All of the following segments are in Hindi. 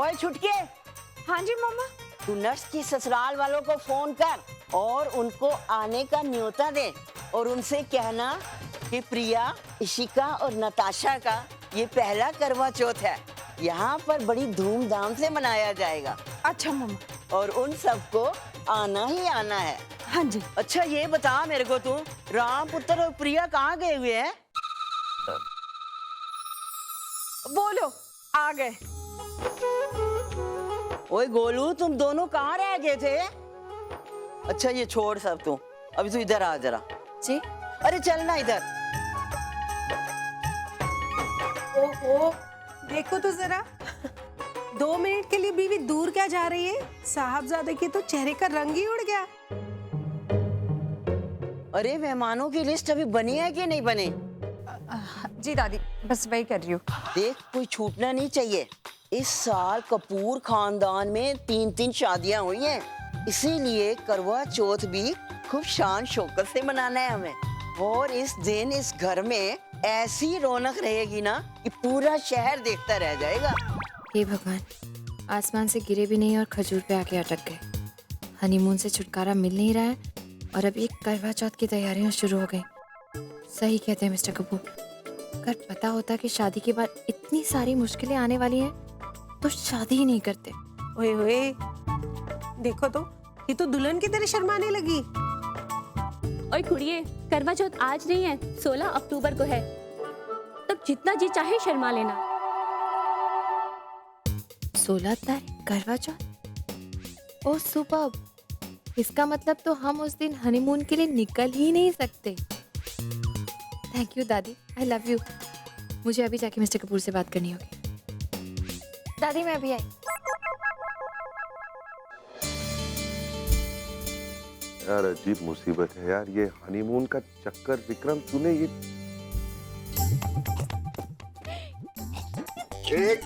ओए छुटके, हाँ जी मम्मा। तू नर्स की ससुराल वालों को फोन कर और उनको आने का न्योता दे और उनसे कहना कि प्रिया, इशिका और नताशा का ये पहला करवा चौथ है। यहाँ पर बड़ी धूमधाम से मनाया जाएगा। अच्छा मम्मा। और उन सबको आना ही आना है। हाँ जी। अच्छा ये बता मेरे को, तू राम पुत्र और प्रिया कहाँ गए हुए हैं? बोलो, आ गए। ओए गोलू, तुम दोनों कहाँ रह गए थे? अच्छा ये छोड़ सब, तू अभी तू इधर आ जरा। जी। अरे चलना इधर। ओहो, देखो तो जरा 2 मिनट के लिए बीवी दूर क्या जा रही है? साहबजादे के तो चेहरे का रंग ही उड़ गया। अरे मेहमानों की लिस्ट अभी बनी है कि नहीं बनी? जी दादी, बस वही कर रही हूँ। देख, कोई छूटना नहीं चाहिए। इस साल कपूर खानदान में 3 शादियां हुई हैं, इसीलिए करवा चौथ भी खूब शान शौकत से मनाना है हमें। और इस दिन इस घर में ऐसी रौनक रहेगी ना कि पूरा शहर देखता रह जाएगा। हे भगवान, आसमान से गिरे भी नहीं और खजूर पे आके अटक गए। हनीमून से छुटकारा मिल नहीं रहा है और अब ये करवा चौथ की तैयारियां शुरू हो गई। सही कहते हैं मिस्टर कपूर, अगर पता होता कि शादी के बाद इतनी सारी मुश्किलें आने वाली हैं तो शादी ही नहीं करते। ओए ओए, देखो तो ये तो दुल्हन की तरह शर्माने लगी। ओए कुड़िए, करवा चौथ आज नहीं है, 16 अक्टूबर को है। तब जितना जी चाहे शर्मा लेना। 16 तारीख करवा चौथ। ओह सुपर्ब, इसका मतलब तो हम उस दिन हनीमून के लिए निकल ही नहीं सकते। थैंक यू दादी, आई लव यू। मुझे अभी जाके मिस्टर कपूर से बात करनी होगी। दादी मैं अभी आई। यार अजीब मुसीबत है यार, ये हनीमून का चक्कर। विक्रम तूने ये एक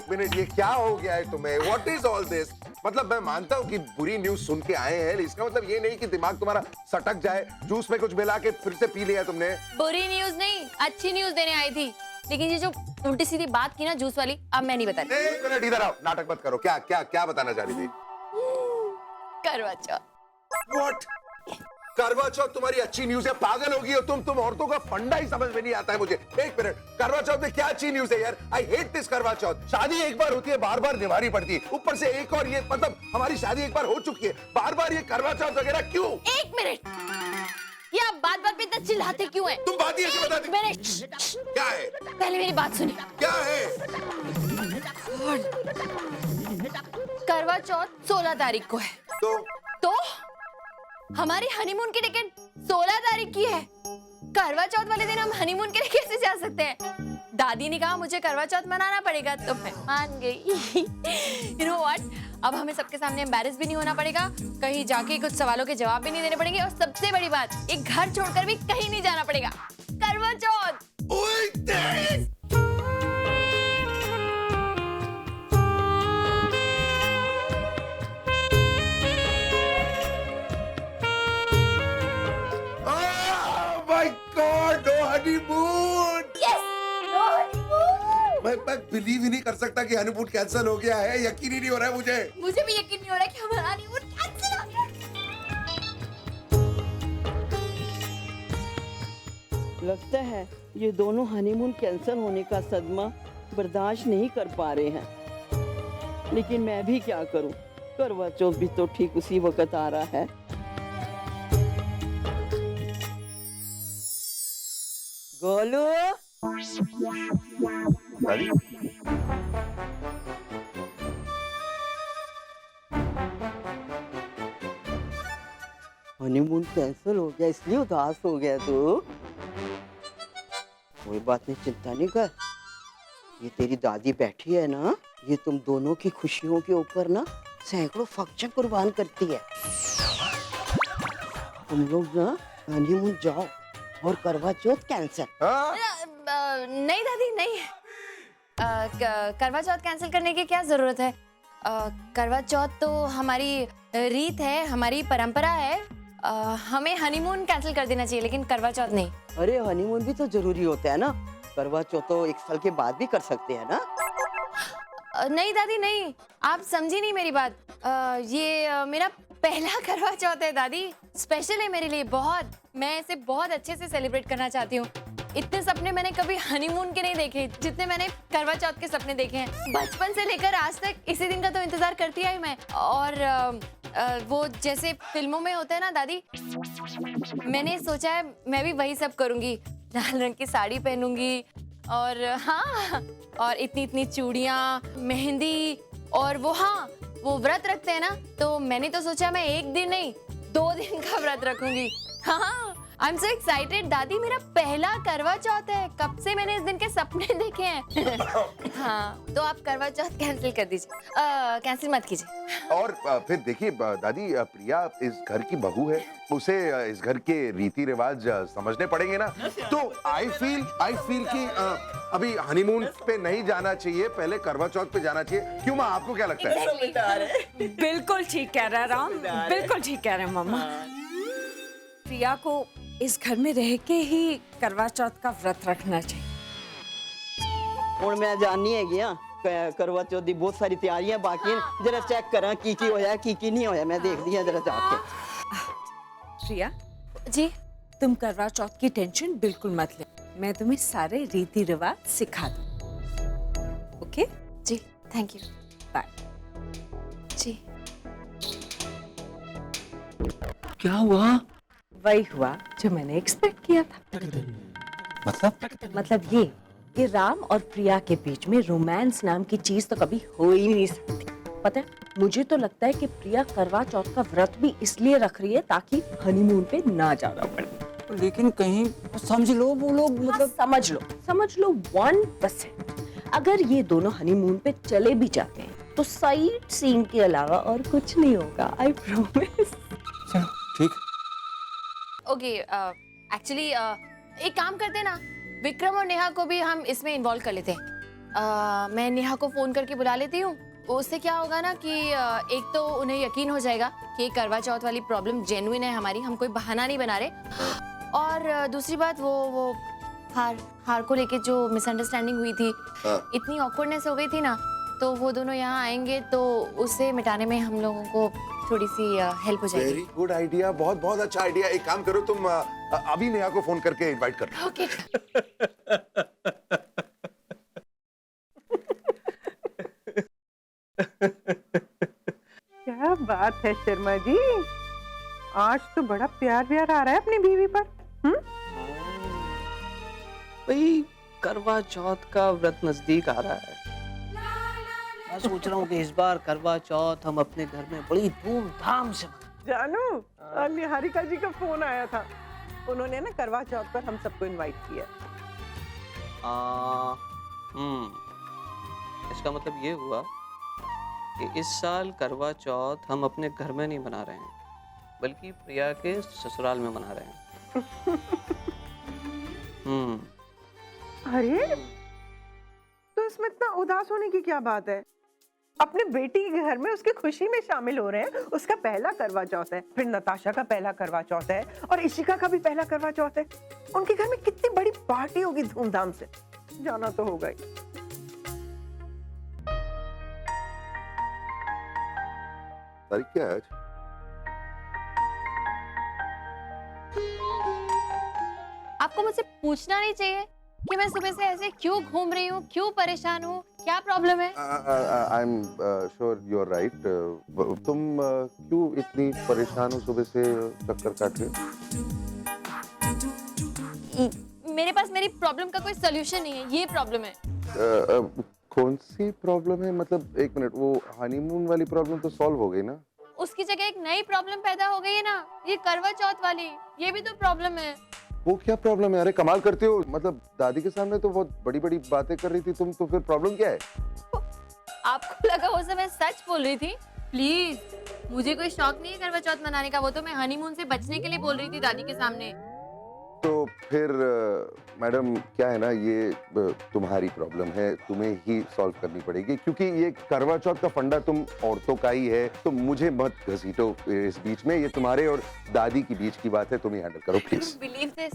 मिनट ये क्या हो गया है तुम्हें? What is all this? मतलब मैं मानता हूँ कि बुरी न्यूज सुन के आए हैं, इसका मतलब ये नहीं कि दिमाग तुम्हारा सटक जाए। जूस में कुछ मिला के फिर से पी लिया तुमने? बुरी न्यूज नहीं, अच्छी न्यूज देने आई थी। लेकिन ये जो उल्टी सीधी बात की ना जूस वाली, अब मैं नहीं बता रही। एक मिनट इधर आओ, नाटक मत करो। क्या क्या क्या बताना चाह रही थी? करवा चौथ। व्हाट? करवा चौथ तुम्हारी अच्छी न्यूज है? पागल होगी हो तुम औरतों का फंडा ही समझ में नहीं आता है मुझे। एक मिनट, करवा चौथ में क्या अच्छी न्यूज है यार? आई हेट दिस करवा चौथ। शादी एक बार होती है, बार बार निभानी पड़ती है, ऊपर से एक और ये, मतलब हमारी शादी एक बार हो चुकी है, बार बार ये करवा चौथ वगैरह क्यों? एक मिनट, ये आप बात बात पे इतना चिल्लाते क्यों हैं? तुम बात ही ऐसे बताती। क्या है? पहले मेरी बात सुनिए। क्या है? करवा चौथ 16 तारीख को है। तो हमारी हनीमून की टिकट 16 तारीख की है। करवा चौथ वाले दिन हम हनीमून के लिए कैसे जा सकते हैं? दादी ने कहा मुझे करवा चौथ मनाना पड़ेगा, तो मैं मान गई। You know what? अब हमें सबके सामने एम्बैरेस भी नहीं होना पड़ेगा, कहीं जाके कुछ सवालों के जवाब भी नहीं देने पड़ेंगे, और सबसे बड़ी बात, एक घर छोड़कर भी कहीं नहीं जाना पड़ेगा। करवा चौथ। मैं बिलीव ही नहीं कर सकता कि हनीमून कैंसिल हो गया है। यकीन ही नहीं हो रहा है मुझे। मुझे भी यकीन नहीं हो रहा कि हमारा हनीमून कैंसिल हो गया। लगता है ये दोनों हनीमून कैंसिल होने का सदमा बर्दाश्त नहीं कर पा रहे हैं। लेकिन मैं भी क्या करूं, करवा चौथ भी तो ठीक उसी वक्त आ रहा है। गोलू, दादी? हनीमून कैंसिल हो गया इसलिए उदास हो गया तू? कोई बात नहीं, चिंता नहीं कर। ये तेरी दादी बैठी है ना, ये तुम दोनों की खुशियों के ऊपर ना सैकड़ों फंक्शन कुर्बान करती है। तुम लोग ना हनीमून जाओ और करवा चौथ कैंसिल। नहीं दादी नहीं, करवा चौथ कैंसिल करने की क्या जरूरत है? करवा चौथ तो हमारी रीत है, हमारी परंपरा है। हमें हनीमून कैंसिल कर देना चाहिए, लेकिन करवा चौथ नहीं। अरे हनीमून भी तो जरूरी होता है ना। करवा चौथ तो 1 साल के बाद भी कर सकते हैं ना। नहीं दादी नहीं, आप समझी नहीं मेरी बात। ये मेरा पहला करवा चौथ है दादी, स्पेशल है मेरे लिए बहुत। मैं इसे बहुत अच्छे से सेलिब्रेट करना चाहती हूँ। इतने सपने मैंने कभी हनीमून के नहीं देखे जितने मैंने करवा चौथ के सपने देखे हैं। बचपन से लेकर आज तक इसी दिन का तो इंतजार करती आई मैं। और वो जैसे फिल्मों में होता है ना दादी, मैंने सोचा है मैं भी वही सब करूंगी। लाल रंग की साड़ी पहनूंगी और हाँ, और इतनी इतनी चूड़ियाँ, मेहंदी, और वो व्रत रखते हैं ना, तो मैंने तो सोचा मैं 1 दिन नहीं 2 दिन का व्रत रखूंगी। हाँ, आई एम सो एक्साइटेड दादी, मेरा पहला करवा चौथ है। कब से मैंने इस दिन के सपने देखे हैं। हाँ, तो आप करवा चौथ कैंसिल कर दीजिए, कैंसिल मत कीजिए। और फिर देखिए दादी, प्रिया इस घर की बहू है, उसे इस घर के रीति रिवाज समझने पड़ेंगे ना। तो आई फील कि अभी हनीमून पे नहीं जाना चाहिए, पहले करवा चौथ पे जाना चाहिए। क्यों माँ, आपको क्या लगता है? बिल्कुल ठीक कह रहा है राम, बिल्कुल ठीक कह रहे हैं मम्मा। प्रिया को इस घर में रह के ही करवा चौथ का व्रत रखना चाहिए। ਹੁਣ मैं जाननी है गया करवा चौथ दी बहुत सारी तैयारियां बाकी हैं। जरा चेक करा की होया की नहीं होया, मैं देखदी हां जरा जाके। प्रिया जी तुम करवा चौथ की टेंशन बिल्कुल मत ले, मैं तुम्हें सारे रीति रिवाज सिखा दूं। ओके जी, थैंक यू, बाय। जी। क्या हुआ? वही हुआ जो मैंने एक्सपेक्ट किया था। मतलब ये कि राम और प्रिया के बीच में रोमांस नाम की चीज तो कभी हो ही नहीं सकती। पता है, मुझे तो लगता है कि प्रिया करवा चौथ का व्रत भी इसलिए रख रही है ताकि हनीमून पे ना जाना पड़े। लेकिन कहीं समझ लो वो लोग मतलब समझ लो 1%। अगर ये दोनों हनीमून पे चले भी जाते हैं तो साइट सीइंग के अलावा और कुछ नहीं होगा, आई प्रॉमिस। चलो ठीक। ओके, एक्चुअली एक काम करते हैं ना, विक्रम और नेहा को भी हम इसमें इन्वॉल्व कर लेते हैं। मैं नेहा को फोन करके बुला लेती हूँ। उससे क्या होगा ना कि एक तो उन्हें यकीन हो जाएगा कि करवा चौथ वाली प्रॉब्लम जेन्युइन है हमारी, हम कोई बहाना नहीं बना रहे। और दूसरी बात वो हार को लेके जो मिसअंडरस्टैंडिंग हुई थी, इतनी ऑकवर्डनेस हो गई थी ना, तो वो दोनों यहाँ आएंगे तो उसे मिटाने में हम लोगों को थोड़ी सी हेल्प हो जाएगी। वेरी गुड आइडिया, बहुत बहुत अच्छा आइडिया। एक काम करो तुम, अभी नेहा को फोन करके इनवाइट कर लो। ओके। क्या बात है शर्मा जी, आज तो बड़ा प्यार व्यार आ रहा है अपनी बीवी पर। भाई करवा चौथ का व्रत नजदीक आ रहा है। मैं सोच रहा हूँ कि इस बार करवा चौथ हम अपने घर में बड़ी धूमधाम से जानू, निहारिका जी का फोन आया था, उन्होंने ना करवा चौथ पर हम सबको इनवाइट किया। इसका मतलब ये हुआ कि इस साल करवा चौथ हम अपने घर में नहीं मना रहे हैं, बल्कि प्रिया के ससुराल में मना रहे हैं। अरे तो इसमें इतना उदास होने की क्या बात है? अपने बेटी के घर में उसकी खुशी में शामिल हो रहे हैं। उसका पहला करवा चौथ है, फिर नताशा का पहला करवा चौथ है, और इशिका का भी पहला करवा चौथ है। उनके घर में कितनी बड़ी पार्टी होगी धूमधाम से, जाना तो होगा ही। तारीख क्या है आज? आपको मुझसे पूछना नहीं चाहिए कि मैं सुबह से ऐसे क्यों घूम रही हूँ, क्यों परेशान हूँ, क्या प्रॉब्लम है? I am sure you are right. तुम क्यों इतनी परेशान हो सुबह से, चक्कर काट रहे हो? मेरे पास मेरी प्रॉब्लम का कोई सोल्यूशन नहीं है, ये प्रॉब्लम है। कौन सी प्रॉब्लम है? मतलब एक मिनट, वो हनीमून वाली प्रॉब्लम तो सॉल्व हो गई ना? उसकी जगह एक नई प्रॉब्लम पैदा हो गई है ना, ये करवा चौथ वाली, ये भी तो प्रॉब्लम है। वो क्या प्रॉब्लम है? अरे कमाल करते हो, मतलब दादी के सामने तो बहुत बड़ी बड़ी बातें कर रही थी तुम, तो फिर प्रॉब्लम क्या है? आपको लगा वो सब मैं सच बोल रही थी? प्लीज, मुझे कोई शौक नहीं है करवा चौथ मनाने का, वो तो मैं हनीमून से बचने के लिए बोल रही थी दादी के सामने। तो फिर मैडम क्या है ना, ये तुम्हारी प्रॉब्लम है, तुम्हें ही सॉल्व करनी पड़ेगी, क्योंकि ये करवा चौथ का फंडा तुम औरतों का ही है। तो मुझे मत घसीटो इस बीच में, ये तुम्हारे और दादी की बीच की बात है, तुम ही हैंडल करो please. Believe this,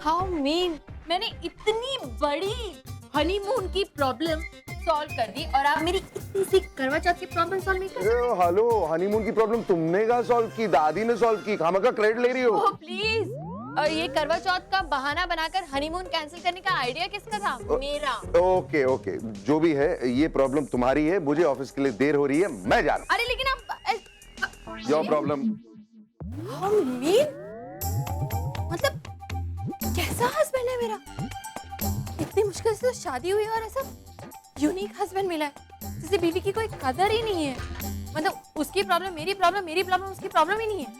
how mean, मैंने इतनी बड़ी हनीमून की प्रॉब्लम सॉल्व कर दी और आप मेरी इतनी सी करवा चौथ की प्रॉब्लम सॉल्व नहीं कर सकते? हेलो, हनीमून की प्रॉब्लम तुमने कहा सॉल्व की? दादी ने सॉल्व की। खामखा क्रेडिट ले रही हो? Oh please. और ये करवा चौथ का बहाना बनाकर हनीमून कैंसिल करने का आइडिया किसका था? मेरा। ओके ओके, जो भी है ये प्रॉब्लम तुम्हारी है। मुझे ऑफिस के लिए देर हो रही है, मैं जा रहा अरे लेकिन आप हूँ। Your problem. मतलब कैसा हस्बैंड है मेरा? इतनी मुश्किल से तो शादी हुई और ऐसा यूनिक हस्बैंड मिला है जिसे बीवी की कोई कदर ही नहीं है। मतलब उसकी प्रॉब्लम मेरी प्रॉब्लम, मेरी प्रॉब्लम उसकी प्रॉब्लम ही नहीं है।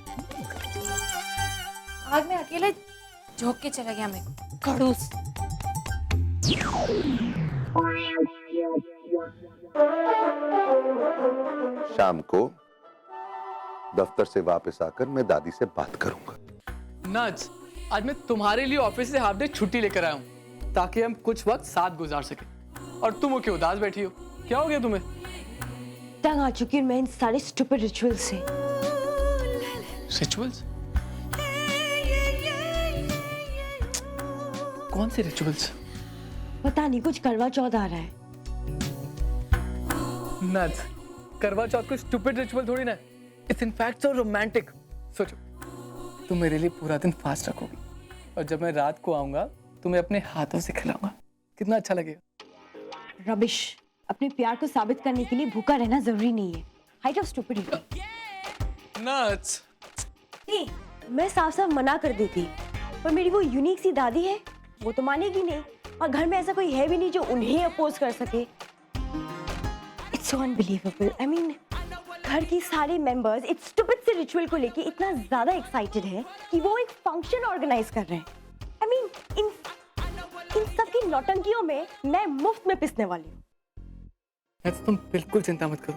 आज मैं अकेले झोंक के चला गया मेरे को खड़ूस। शाम को दफ्तर से वापस आकर मैं दादी से बात करूंगा। नज, आज मैं तुम्हारे लिए ऑफिस से हाफ डे छुट्टी लेकर आया हूँ ताकि हम कुछ वक्त साथ गुजार सके। और तुम क्यों उदास बैठी हो? क्या हो गया तुम्हें? तंग आ चुकी हूँ मैं इन सारे स्टूपिड रिचुअल से। रिचुअल्स? कौन से रिचुअल्स? पता नहीं, कुछ करवा चौथ आ रहा है। नज, करवा चौथ कोई स्टूपिड रिचुअल थोड़ी ना। It's in fact so romantic. सोचो, तुम मेरे लिए पूरा दिन फास्ट रखोगी और जब मैं रात को आऊंगा तुम्हें अपने हाथों से खिलाऊंगा। कितना अच्छा लगेगा। रबिश, अपने प्यार को साबित करने के लिए भूखा रहना जरूरी नहीं है। Height of stupidity. नज, नहीं, मैं साफ साफ मना कर देती, पर मेरी वो यूनिक सी दादी है, वो तो मानेगी नहीं, और घर में ऐसा कोई है भी नहीं जो उन्हें अपोज कर सके। It's so unbelievable. I mean, घर की सारे मेंबर्स इस स्टूपिड से रिचुअल को लेके इतना ज्यादा एक्साइटेड है कि वो एक फंक्शन ऑर्गेनाइज कर रहे हैं। आई मीन, इन सब की नौटंकियों में मैं मुफ्त में पिसने वाली हूँ। तुम बिल्कुल चिंता मत करो,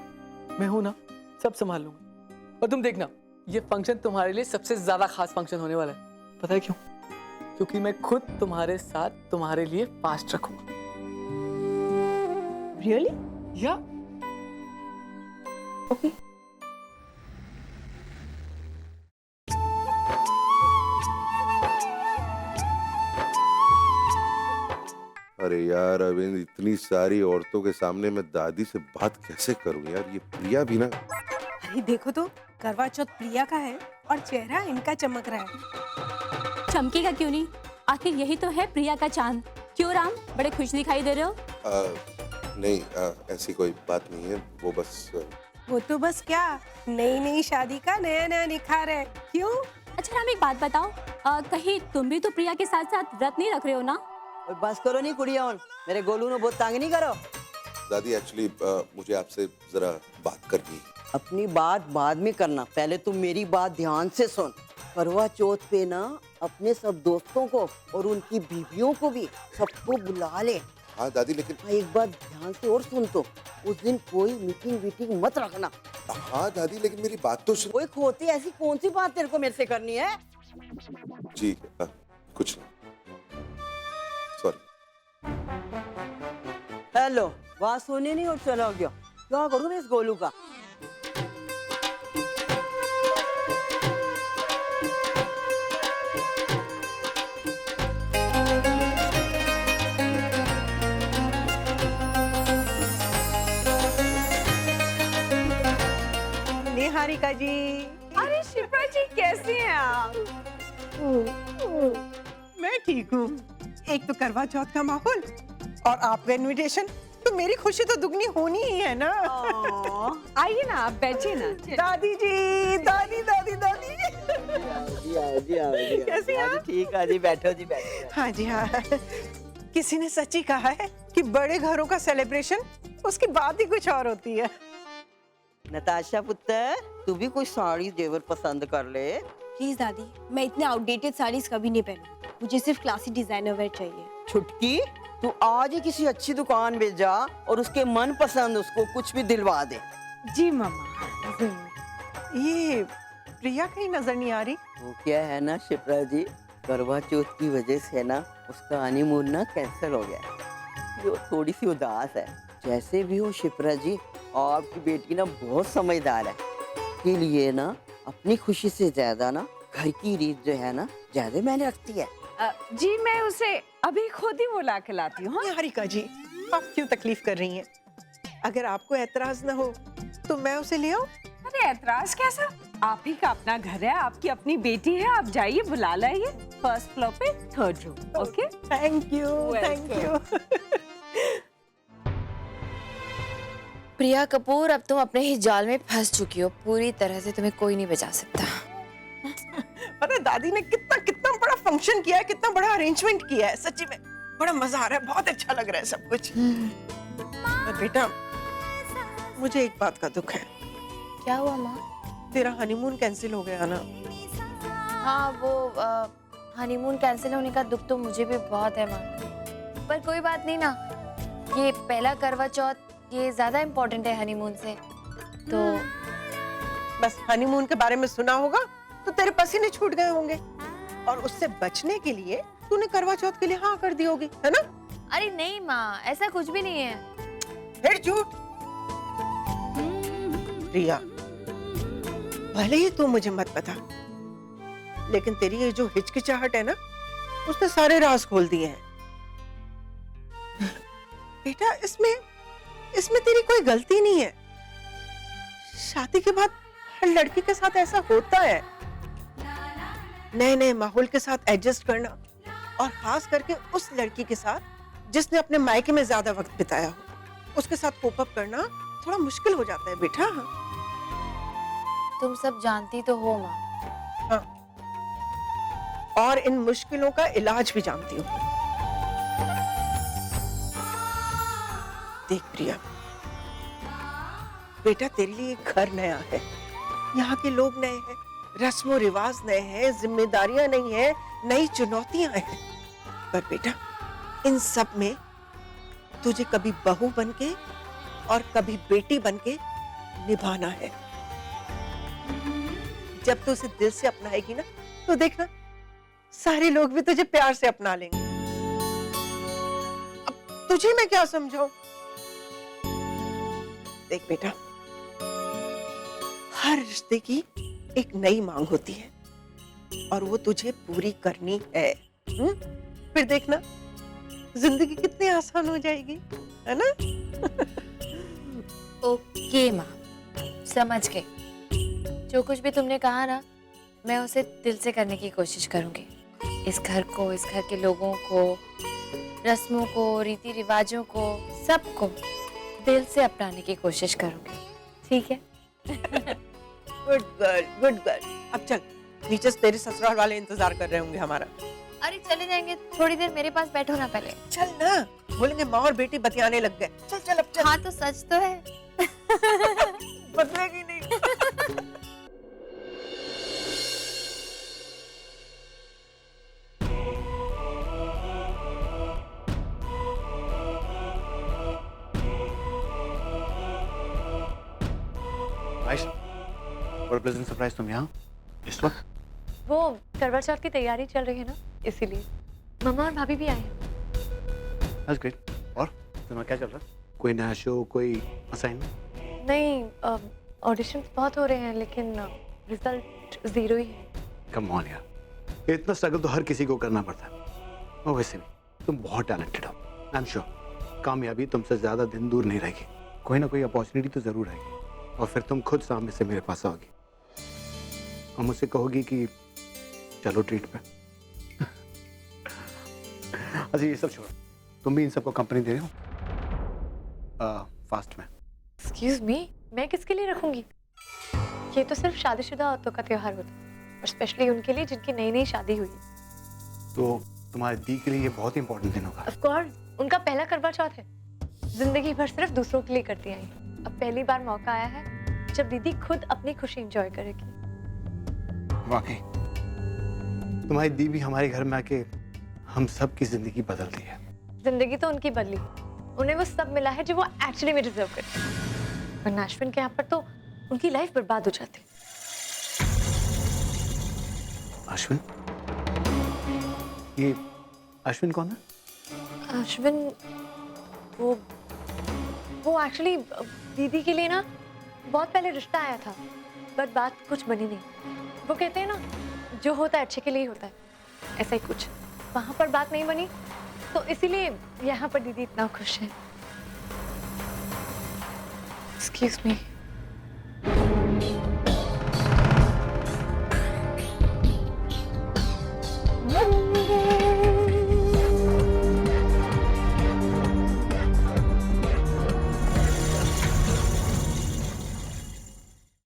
मैं हूं ना, सब संभाल लूंगा। और तुम देखना, ये फंक्शन तुम्हारे लिए सबसे ज्यादा खास फंक्शन होने वाला है। पता है क्यों? क्योंकि मैं खुद तुम्हारे साथ तुम्हारे लिए फास्ट रखूंगा। रियली? या ओके। अरे यार अरविंद, इतनी सारी औरतों के सामने मैं दादी से बात कैसे करूं यार? ये प्रिया भी ना। अरे देखो तो, करवा चौथ प्रिया का है और चेहरा इनका चमक रहा है। चमकेगा क्यों नहीं? आखिर यही तो है प्रिया का चांद। क्यों राम, बड़े खुश दिखाई दे रहे हो? नहीं, ऐसी कोई बात नहीं है। वो बस वो तो बस क्या, नई नई शादी का नया नया निखार है। क्यों? अच्छा राम, एक बात बताओ, कहीं तुम भी तो प्रिया के साथ साथ व्रत नहीं रख रहे हो ना? और बस करो नहीं कुड़िया, मेरे गोलू ने बहुत तंग नहीं करो। दादी, एक्चुअली मुझे आपसे जरा बात करनी है। अपनी बात बाद में करना, पहले तुम मेरी बात ध्यान से सुन। करवा चौथ पे ना अपने सब दोस्तों को और उनकी बीवियों को भी सबको बुला ले। हाँ दादी, लेकिन एक बात ध्यान से और सुन, तो उस दिन कोई मीटिंग वीटिंग मत रखना। हाँ दादी, लेकिन मेरी बात तो सुन। कोई खोती ऐसी कौन सी बात तेरे को मेरे से करनी है? जी कुछ नहीं, सॉरी। हेलो, बात सुनी नहीं और चला गया। क्या करूँ मैं इस गोलू का? निहारिका जी। अरे शिप्रा जी, कैसी हैं आप? मैं ठीक हूँ। एक तो करवा चौथ का माहौल और आपका इनविटेशन, तो मेरी खुशी तो दुगनी होनी ही है ना। आइए ना, आप बैठिए ना। दादी जी, दादी दादी दादी। कैसी हैं आप? ठीक है जी, बैठो जी बैठो। हाँ जी हाँ। किसी ने सच्ची कहा है कि बड़े घरों का सेलिब्रेशन उसकी बात ही कुछ और होती है। नताशा पुत्र, तू भी कोई साड़ी जेवर पसंद कर ले। प्लीज दादी, मैं इतने आउटडेटेड साड़ीज कभी नहीं पहनूं। मुझे सिर्फ क्लासी डिजाइनर वेयर चाहिए। छुटकी, तू आज ही किसी अच्छी दुकान में जा और उसके मन पसंद उसको कुछ भी दिलवा दे। जी मामा, जरूर। ये प्रिया कहीं नजर नहीं आ रही। वो क्या है ना शिप्रा जी, करवा चौथ की वजह से ना उसका हनीमून ना कैंसिल हो गया है। वो थोड़ी सी उदास है। जैसे भी हो शिप्रा जी, आपकी बेटी ना बहुत समझदार है। के लिए ना अपनी खुशी से ज्यादा ना घर की रीत जो है ना ज्यादा मैंने रखती है। जी मैं उसे अभी खुद ही बुला के लाती हूँ। निहारिका जी, आप क्यों तकलीफ कर रही हैं? अगर आपको ऐतराज ना हो तो मैं उसे ले आऊं। अरे ऐतराज कैसा? आप ही का अपना घर है, आपकी अपनी बेटी है, आप जाइए बुला लाइए। फर्स्ट फ्लोर पे 3rd room. Okay, thank you, thank you. Priya Kapoor, अब तुम अपने ही जाल में फंस चुकी हो। पूरी तरह से तुम्हें कोई नहीं बचा सकता। पता है दादी ने कितना कितना बड़ा फंक्शन किया है, कितना बड़ा अरेंजमेंट किया है। सच्ची में बड़ा मजा आ रहा है, बहुत अच्छा लग रहा है सब कुछ। पर बेटा, मुझे एक बात का दुख है। क्या हुआ माँ? तेरा हनीमून कैंसिल हो गया ना। हाँ, वो हनीमून कैंसिल होने का दुख तो मुझे भी बहुत है माँ। पर कोई बात नहीं ना, ये पहला करवा चौथ ये ज्यादा इम्पोर्टेंट है हनीमून से। तो बस हनीमून के बारे में सुना होगा तो तेरे पसीने छूट गए होंगे, और उससे बचने के लिए तूने करवा चौथ के लिए हाँ कर दी होगी, है ना? अरे नहीं माँ, ऐसा कुछ भी नहीं है। फिर झूठ। प्रिया, भले ही तू मुझे मत बता, लेकिन तेरी ये जो हिचकिचाहट है ना, उसने सारे राज खोल दिए हैं। बेटा, इसमें तेरी कोई गलती नहीं है। शादी के बाद हर लड़की के साथ ऐसा होता है। नए नए माहौल के साथ एडजस्ट करना, और खास करके उस लड़की के साथ जिसने अपने मायके में ज्यादा वक्त बिताया हो, उसके साथ कोप अप करना थोड़ा मुश्किल हो जाता है बेटा। तुम सब जानती तो हो माँ। हाँ, और इन मुश्किलों का इलाज भी जानती हूँ। देख प्रिया, बेटा तेरे लिए घर नया है, यहाँ के लोग नए हैं, रस्मों रिवाज नए हैं, जिम्मेदारियां नहीं है, नई चुनौतियां हैं। पर बेटा, इन सब में तुझे कभी बहू बनके और कभी बेटी बनके निभाना है। जब तू उसे दिल से अपनाएगी ना, तो देखना सारे लोग भी तुझे प्यार से अपना लेंगे। अब तुझे मैं क्या समझाऊं? देख बेटा, हर रिश्ते की एक नई मांग होती है, और वो तुझे पूरी करनी है। फिर देखना जिंदगी कितनी आसान हो जाएगी, है ना? ओके माँ, समझ गए। जो कुछ भी तुमने कहा ना, मैं उसे दिल से करने की कोशिश करूंगी। इस घर को, इस घर के लोगों को, रस्मों को, रीति रिवाजों को, सबको दिल से अपनाने की कोशिश करूंगी। ठीक है? Good girl, good girl. अब चल, नीचे से तेरे ससुराल वाले इंतजार कर रहे होंगे हमारा। अरे चले जाएंगे, थोड़ी देर मेरे पास बैठो ना पहले। चल ना, बोलेंगे माँ और बेटी बतियाने लग गए। चल चल अब चल। हाँ तो सच तो है। बदलेगी नहीं। What a pleasant surprise, तुम यहाँ इस वक्त? वो करवा चौथ की तैयारी चल रही है ना, इसीलिए। मम्मा और भाभी भी आए हैं। That's great. और तुम्हारा क्या चल रहा है? कोई नया शो, कोई असाइनमेंट? नहीं, ऑडिशन बहुत हो रहे हैं, लेकिन रिजल्ट 0 ही है। कम ऑन यार, इतना स्ट्रगल तो हर किसी को करना पड़ता है। और वैसे भी तुम बहुत टैलेंटेड हो। आई एम श्योर कामयाबी तुमसे ज्यादा दिन दूर नहीं रहेगी। कोई ना कोई अपॉर्चुनिटी तो जरूर आएगी, और फिर तुम खुद सामने से मेरे पास आओगी और मुझसे कहोगी कि चलो ट्रीट पे। अच्छा ये सब छोड़ो, तुम भी इन सबको कंपनी दे रहे हो फास्ट में? एक्सक्यूज मी, मैं किसके लिए रखूंगी? ये तो सिर्फ शादीशुदा औरतों का त्योहार होता है, और स्पेशली उनके लिए जिनकी नई नई शादी हुई है। तो तुम्हारी दी के लिए ये बहुत इंपॉर्टेंट दिन होगा। ऑफ कोर्स, उनका पहला करवा चौथ है। जिंदगी भर सिर्फ दूसरों के लिए करती आई। अब पहली बार मौका आया है जब दीदी खुद अपनी खुशी एंजॉय करेगी। वाकई तुम्हारी दी भी हमारे घर में आके हम सब की जिंदगी बदल दी है। जिंदगी तो उनकी बदली, उन्हें वो सब मिला है जो वो एक्चुअली में डिजर्व करती है। वरना अश्विन के यहाँ पर तो उनकी लाइफ बर्बाद हो जाती। अश्विन? ये अश्विन कौन है? अश्विन वो एक्चुअली दीदी के लिए ना बहुत पहले रिश्ता आया था, बट बात कुछ बनी नहीं। वो कहते हैं ना, जो होता है अच्छे के लिए ही होता है, ऐसा ही कुछ। वहाँ पर बात नहीं बनी, तो इसीलिए यहाँ पर दीदी इतना खुश है। Excuse me.